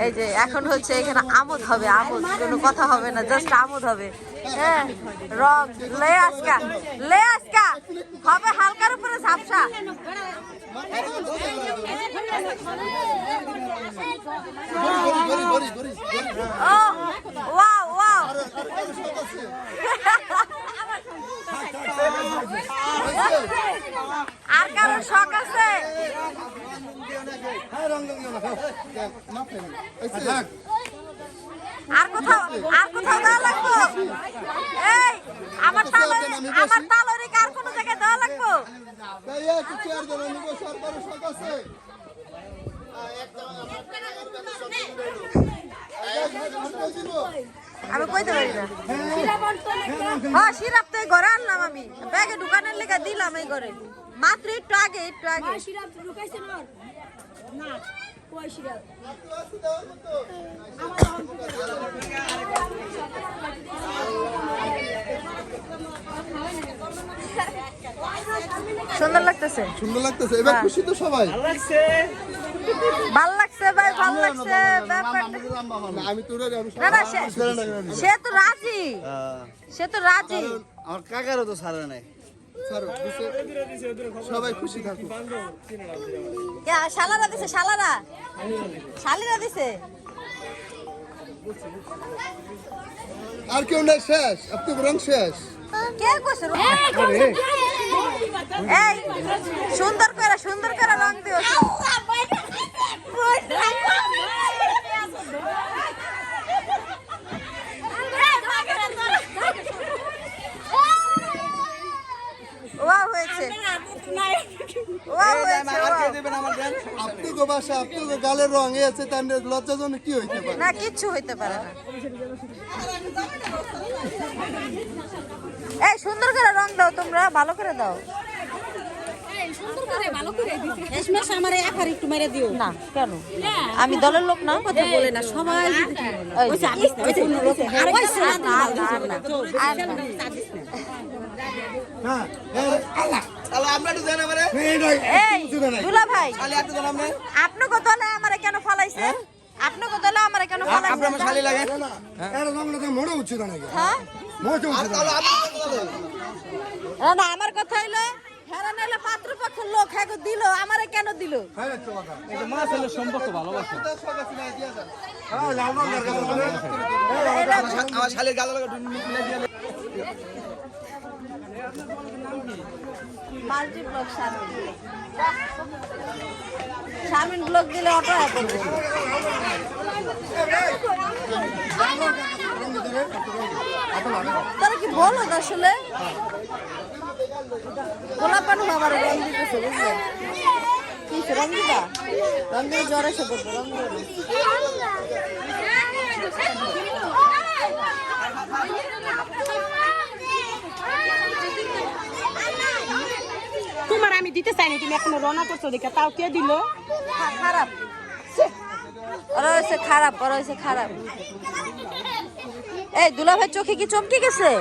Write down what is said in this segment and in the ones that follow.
এই যে এখন হচ্ছে এখানে আমোদ হবে, আমোদ, কোনো কথা হবে না, জাস্ট আমোদ হবে। হ্যাঁ, রং লে আজকা হবে হালকার উপরে ঝাপসা। ও ওয়াও ওয়াও, আর কারোর শখ আছে? আর কোথাও দেওয়া লাগবো? এই আমার তালরিক আর কোনো জায়গায় দেওয়া লাগবো? আমি কইতে পারি না। হ্যাঁ, সিরাপ তো ঘরে আনলাম, আমি ব্যাগে ঢুকানোর লেগে দিলাম এই ঘরে মাত্র একটু আগে। সুন্দর লাগতেছে, এবার খুশি তো সবাই? ভাল লাগছে ভাই, ভাল লাগছে। সে তো রাজি, আমার কাকারও তো সারা নাই। সবাই খুশি থাকুক। শালারা দিছে, শালিরা দিছে। আর কেউ নাই, শেষ আপনি রং শেষ। কে কইছে? এই সুন্দর করে রং দিও। ওয়াও হয়েছে, আপনাকে বাসা, আপনাকে গালের রং আছে, তার লজ্জাজনক কি হইতে পারে না? কিচ্ছু হইতে পারে না। এই সুন্দর করে রং দাও, তোমরা ভালো করে দাও। না কেন, আমি দলের লোক না, কথা বলে না সবাই। দুলা ভাই, আপনাকে দলে আমারে কেন ফালাইছে? আপনাকে দলে আমারে কেন ফালাইছে? না, আমার কথা হইলো হেরা নাইলে পাত্রপক্ষের লোক হ্যাঁ দিল, আমারে কেন দিল? মাল্টি ব্লক শারমিন ব্লক দিলে অটো করবে। তারা কি বলো আসলে? গোলাপান আমার রং দিতেছে, বুঝলেন? কি রং দিবা? রং দিয়ে জ্বর এসে পড়বে, রং দেবে। তোমার আমি দিতে চাইনি, তুমি এখনো রওনা করছো দেখে, তাও কে দিল? খারাপ, ওরা হয়েছে খারাপ। এই দুলা ভাই চোখে কি চমকে গেছে?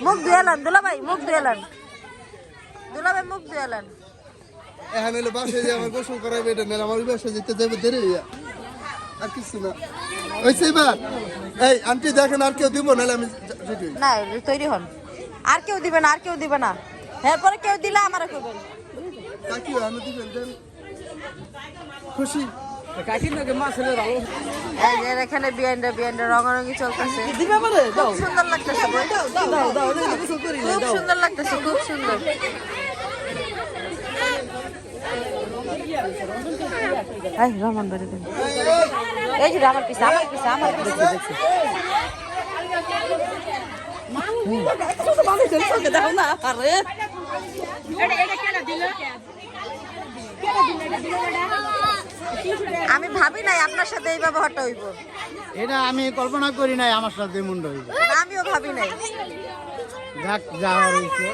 মুখ ধুয়ালান দুলা ভাই, মুখ ধুয়ালান। এখন হলো বাসায় যে আমার গোসল করাইবে, এটা নেই আমার বাসায় যেতে যাবে দেরি, আর কিছু না। এবার এই আন্টি দেখেন, আর কেউ দিব নাহলে আমি না তৈরি হন। আর কেউ দিবে না, এরপরে কেউ দিলে আমারও করবেন। খুশি এখানে বিয়ান্ডা রঙারঙি চলতেছে, খুব সুন্দর লাগতেছে, খুব সুন্দর। রহমান বাড়ি এই যে আমার পিছে আমি ভাবি নাই আপনার সাথে এই ব্যবহারটা হইব। এটা আমি কল্পনা করি নাই আমার সাথে মুন্ড হইব। আমিও ভাবি নাই। যাক যা হইছে।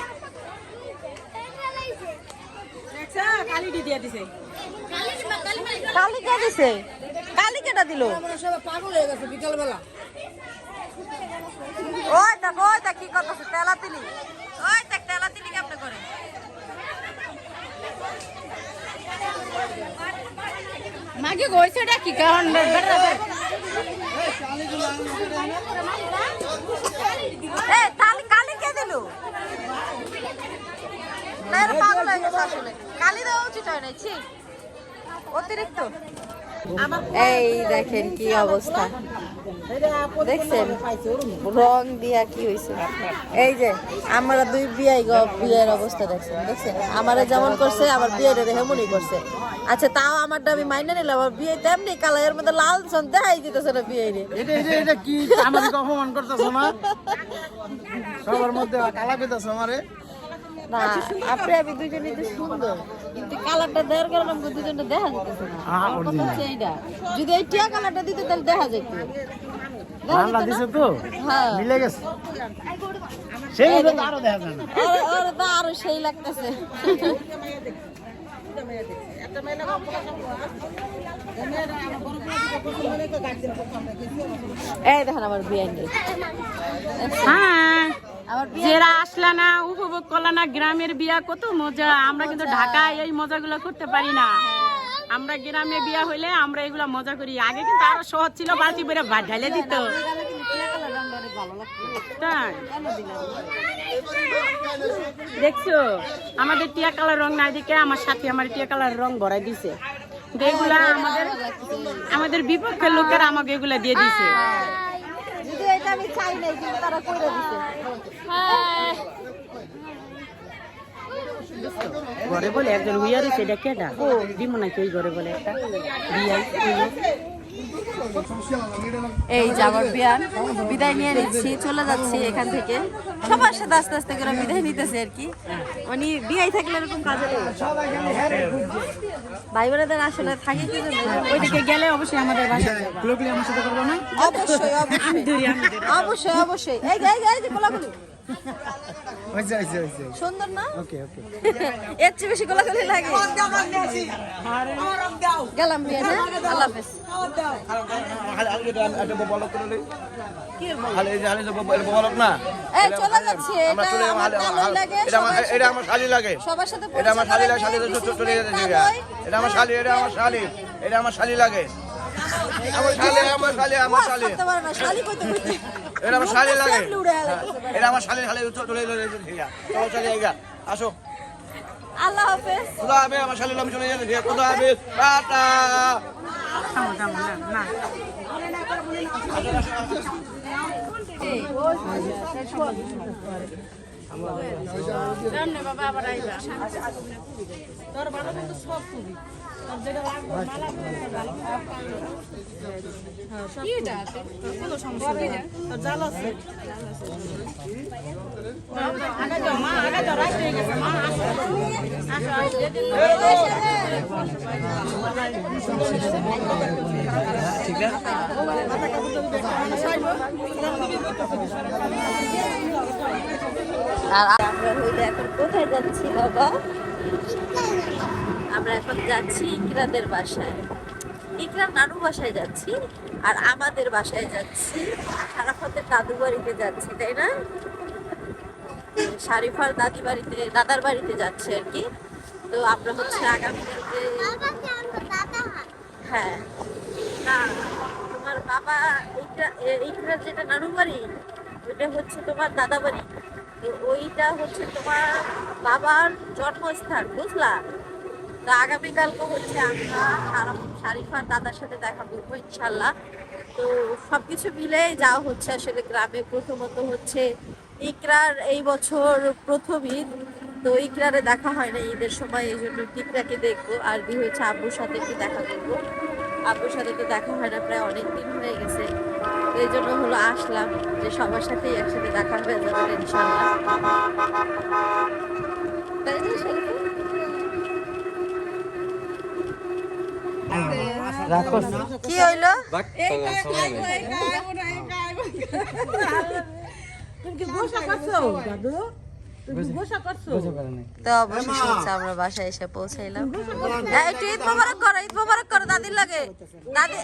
কালিকে দিছে, কালিকেটা দিল। পাগল হয়ে গেছে বিকালবেলা। ওই দেখ কি করতেছে, তেলাতিলি। ওই দেখ তেলাতিলি কেমনে করে। মাগে গইছেটা কি কারণ এ তালি কালি কে দিল না এর পাগল হয়ে গেছে আসলে কালি দেওয়া উচিত হয় না ছি অতিরিক্ত এই দেখেন কি অবস্থা দেখছেন রং দিয়া কি হয়েছে এই যে আমরা দুই বিয়ের অবস্থা দেখছেন আমারে যেমন করছে আবার বিয়েটা হেমনই করছে আচ্ছা তাও আমারটা আমি মাইনে নিলাম আমার বিয়ে তেমনি কালারের মধ্যে লাল সন দেখাই দিতেছে না বিয়ে এটা কি আমাকে অপমান করতেছ না সবার মধ্যে কালা পেতেছ আমারে না আপনি আমি দুজনেই তো সুন্দর কিন্তু কালারটা দেওয়ার কারণে আমাকে দুজনে দেখা যেতেছে না আমার কথা হচ্ছে এইটা যদি এই টিয়া কালারটা দিতে তাহলে দেখা যেত রান্না দিছে তো হ্যাঁ মিলে গেছে সেই তো আরো দেখা যায় না ওরে তো আরো সেই লাগতেছে এই দেখেন আমার বিয়ে নেই হ্যাঁ আমার যারা আসলা না উপভোগ করলা না গ্রামের বিয়া কত মজা আমরা কিন্তু ঢাকায় এই মজাগুলো করতে পারি না আমরা গ্রামে বিয়া হইলে আমরা এগুলা মজা করি আগে কিন্তু আরো সহজ ছিল বালতি করে ভাত ঢালে দিত তাই দেখছো আমাদের টিয়া কালার রং না দিকে আমার সাথে আমার টিয়া কালার রং ভরাই দিছে এগুলা আমাদের বিপক্ষের লোকেরা আমাকে এগুলা দিয়ে দিছে যদি এটা আমি চাই নাই কিন্তু তারা কইরা দিছে ঘরে বলে একজন হুইয়ার সেটা কেডা ও দিমু না কেউ ঘরে বলে একটা বিয়াই এই যাবার বিয়ান বিদায় নিয়ে নিচ্ছি চলে যাচ্ছি এখান থেকে সবার সাথে আস্তে আস্তে করে বিদায় নিতেছে আর কি মানে বিয়াই থাকলে এরকম কাজে ভাই বোনেদের আসলে থাকে কি জন্য ওইদিকে গেলে অবশ্যই আমাদের বাসায় কুলকুলি আমার সাথে করবো না অবশ্যই অবশ্যই অবশ্যই এই যে কোলাকুলি হইছে সুন্দর না ওকে ওকে এর চেয়ে বেশি কোলাকুলি লাগে গেলাম বিয়ে হ্যাঁ আল্লাহ হাফেজ এই চলে যাচ্ছি এটা আমার ভালো লাগে এটা আমার শালি লাগে সবার সাথে এটা আমার শালি লাগে শালি চলে যেতে এটা আমার শালি এটা আমার শালি লাগে আমার শালি করতে পারে না শালি কইতে কইতে এটা আমার শালি লাগে উড়ে গেছে এটা আমার শালি চলে চলে আসো আল্লাহ হাফেজ খুদা হাফেজ আমার শালি আমি চলে যাচ্ছি খুদা হাফেজ টাটা না বাবা আবার আইবা তোর ভালো কিন্তু সব খুবই তোর যেটা লাগবে মালা কিটা আছে কোনো সমস্যা নেই তোর জাল আছে আগে যাও মা আগে যাও রাইট হয়ে গেছে মা আসো ঠিক আছে আর আমরা হইলে এখন কোথায় যাচ্ছি বাবা আমরা এখন যাচ্ছি ইকরাদের বাসায় ইকরার নানু বাসায় যাচ্ছি আর আমাদের বাসায় যাচ্ছি সারাফতের দাদু বাড়িতে যাচ্ছি তাই না শারিফার দাদার বাড়িতে যাচ্ছে আর কি তো আমরা হচ্ছে আগামীকালকে হ্যাঁ না তোমার বাবা ইকরার যেটা নানু বাড়ি ওইটা হচ্ছে তোমার দাদা বাড়ি তো ওইটা হচ্ছে তোমার বাবার জন্মস্থান বুঝলা তো আগামীকালকে হচ্ছে আমরা শারিফার দাদার সাথে দেখা করবো ইনশাল্লাহ তো সবকিছু মিলে যাওয়া হচ্ছে আসলে গ্রামে প্রথমত হচ্ছে ইকরার এই বছর প্রথম ঈদ তো ইকরারে দেখা হয় না ঈদের সময় এই জন্য ইকরাকে দেখবো আর হচ্ছে আব্বুর সাথে একটু দেখা করবো আব্বুর সাথে তো দেখা হয় না প্রায় অনেক দিন হয়ে গেছে এই জন্য হলো আসলাম যে সবার সাথেই একসাথে দেখা হয়ে যাবে ইনশাল্লাহ তাই না শরীফা? কি হইলো তো অবশেষে হচ্ছে আমরা বাসায় এসে পৌঁছাইলাম একটু ঈদ মোবারক করো দাদির লাগে দাদি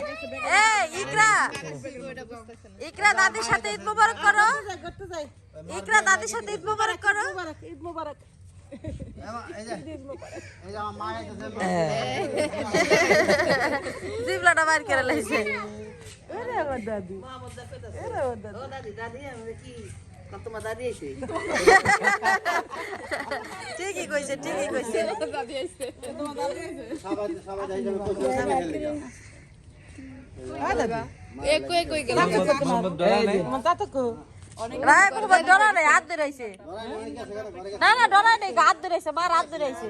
ইকরা দাদির সাথে ঈদ মোবারক করো ইকরা দাদির সাথে ঈদ মোবারক করো এই যে আমার মা এটা জিবলাটা বাইর করে লাইছে ঠিকই কইছে ঠিকই কইছে সবাই যাই যাবে রায় বাবা ডরা নাই হাত ধরাইছে না না ডরা নাই হাত ধরাইছে মার হাত ধরাইছে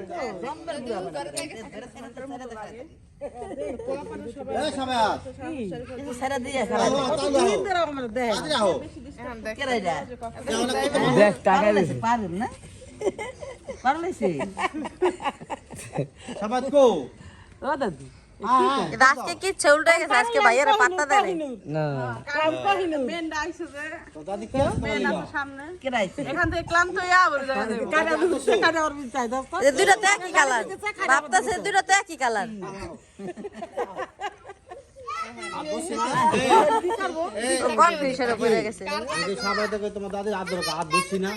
সবাই কো আজকে কিচ্ছু উল্টে গেছে আজকে ভাইয়েরা পাত্তা দেয় নাই দুইটাতে একই কালার ভাবতেছে দুইটাতে একই কালার কনফিউশনে পড়ে গেছে সবাই দেখে তোমার দাদি হাত ধরো হাত ধরছি না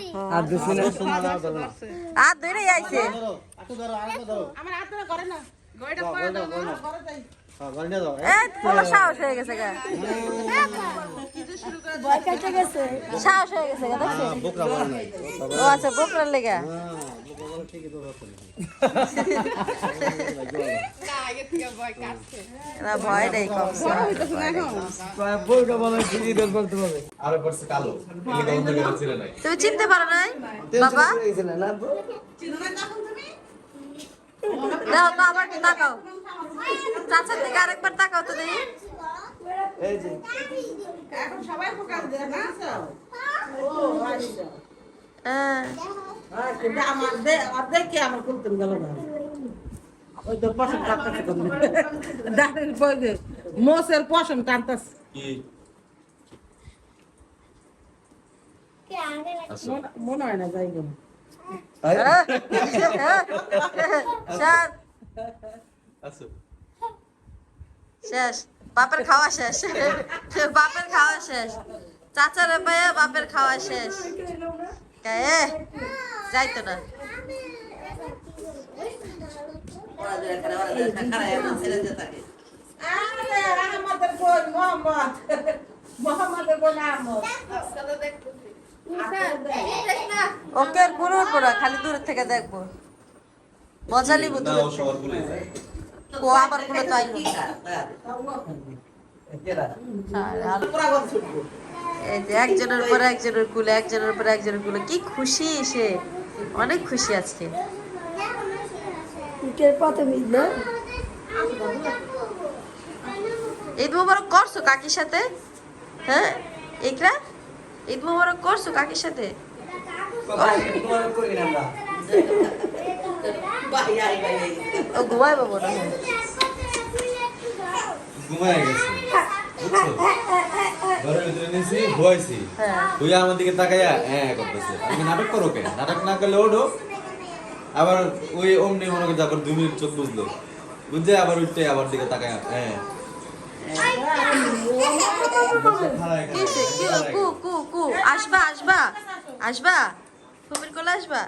হাত ধরে আইছে পুরো সাহস হয়ে গেছে গা সাহস হয়ে গেছে গা দেখছো ও আচ্ছা বোকরার লেগা এরা ভয় নেই কমছে তুমি চিনতে পারো নাই বাবা দাও তো আবার তাকাও চাচার দিকে আরেকবার তাকাও তো দেখি মোসের পশম টানতাস মনে হয় না যাই শেষ বাপের খাওয়া শেষ বাপের খাওয়া শেষ চাচারে পাইয়া বাপের খাওয়া শেষ যাইতো না ওকে পুরো পুরো খালি দূর থেকে দেখবো মজা লিব ও আবার পুরো তাই এই যে একজনের পর একজনের কুলে একজনের পর একজনের কুলে কি খুশি সে অনেক খুশি আজকে ঈদ মোবারক করছো কাকির সাথে হ্যাঁ ইকরা ঈদ মোবারক করছো কাকির সাথে ও ঘুমাইবো মনে হয় ঘুমায় গেছে বুঝছো ঘরের ভিতরে নিয়েছি ঘুমাইছি ওই আমার দিকে তাকাইয়া হ্যাঁ করতেছে আমি নাটক করো কেন নাটক না করলে ওঠো আবার ওই অমনি মনে করছে আবার 2 মিনিট চোখ বুঝলো বুঝছে আবার উঠতে আবার দিকে তাকাইয়া হ্যাঁ কিসে কি কু কু কু আসবা আসবা আসবা ফুমির কোলে আসবা